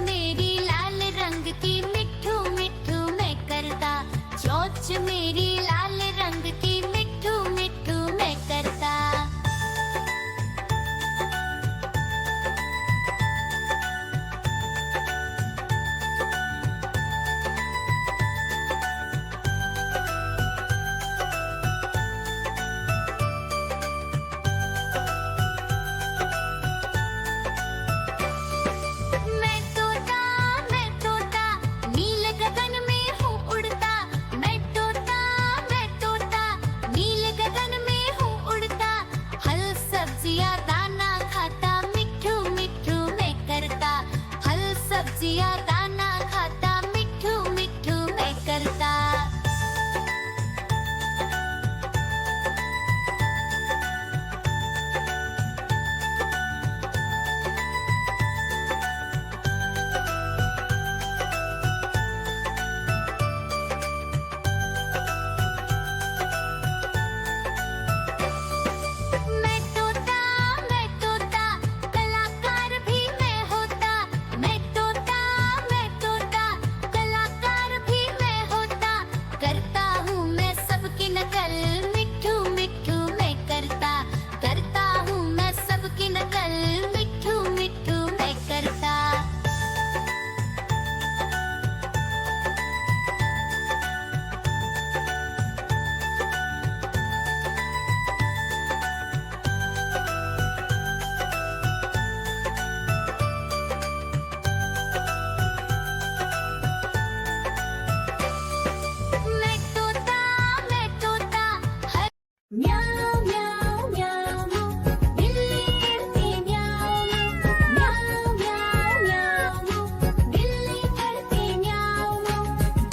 मेरी लाल रंग की मिट्ठू मिट्ठू मैं करता, चोंच मेरी लाल रंग की मिट्ठू मिट्ठू मैं करता। मैं तोता नील गगन में हूँ उड़ता। मैं तोता नील गगन में हूँ उड़ता। फल सब्जियाँ दाना खाता, मिट्ठू मिट्ठू मैं करता। फल सब्जियाँ दाना खाता, मिट्ठू मिट्ठू मैं करता। मैं तोता कलाकार भी मैं होता। मैं तोता कलाकार भी मैं होता। करता हूँ मैं सबकी नकल, मिट्ठू मिट्ठू मैं करता। करता हूँ मैं सबकी नकल, मिट्ठू मिट्ठू मैं करता। मैं तोता हर म्याऊं म्याऊं म्याऊं, बिल्ली करती म्याऊं म्याऊं म्याऊं म्याऊं, बिल्ली करती म्याऊं।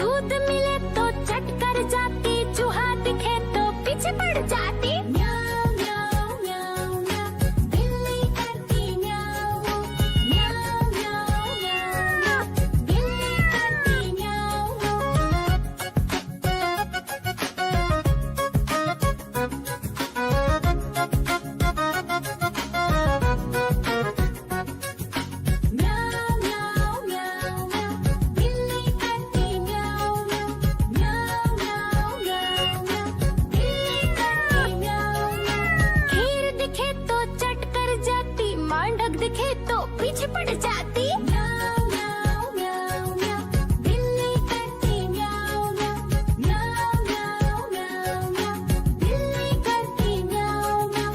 दूध मिले तो चट कर जाती, चूहा दिखे तो पीछे पड़ जाती। म्याऊं म्याऊं म्याऊं म्याऊं, बिल्ली करती म्याऊं म्याऊं म्याऊं म्याऊं, बिल्ली करती म्याऊं। म्याऊं म्याऊं म्याऊं म्याऊं, बिल्ली करती म्याऊं म्याऊं म्याऊं म्याऊं म्याऊं म्याऊं, बिल्ली करती म्याऊं म्याऊं। खीर दिखे तो चट कर जाती, मांडक दिखे तो पीछे पड़ जाती। म्याऊं म्याऊं म्याऊं म्याऊं, बिल्ली करती म्याऊं म्याऊं म्याऊं म्याऊं म्याऊं म्याऊं, बिल्ली करती म्याऊं म्याऊं।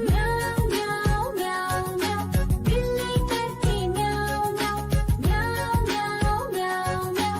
म्याऊं म्याऊं म्याऊं म्याऊं, बिल्ली करती म्याऊं म्याऊं म्याऊं म्याऊं म्याऊं म्याऊं।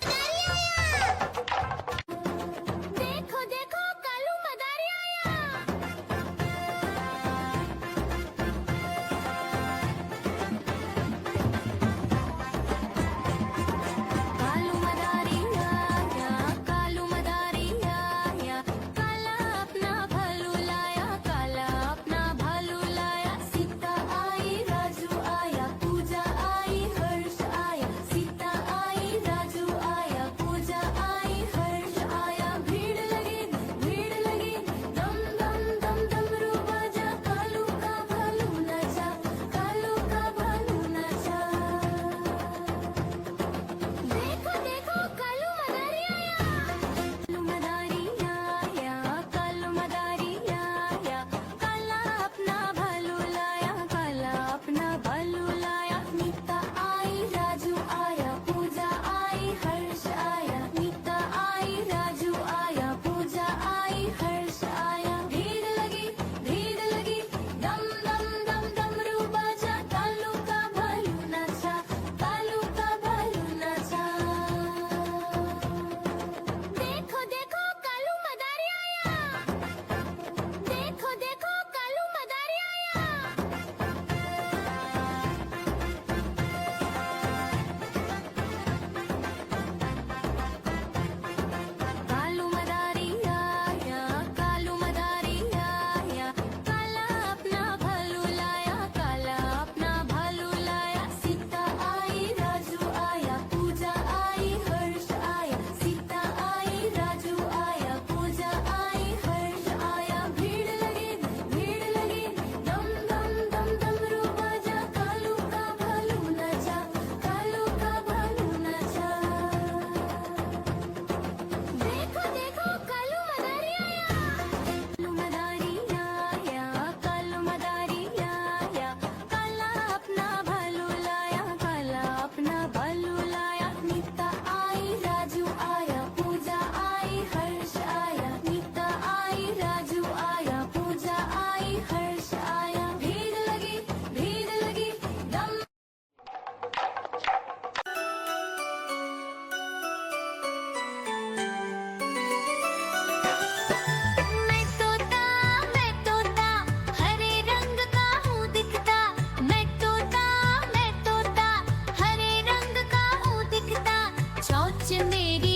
मेरी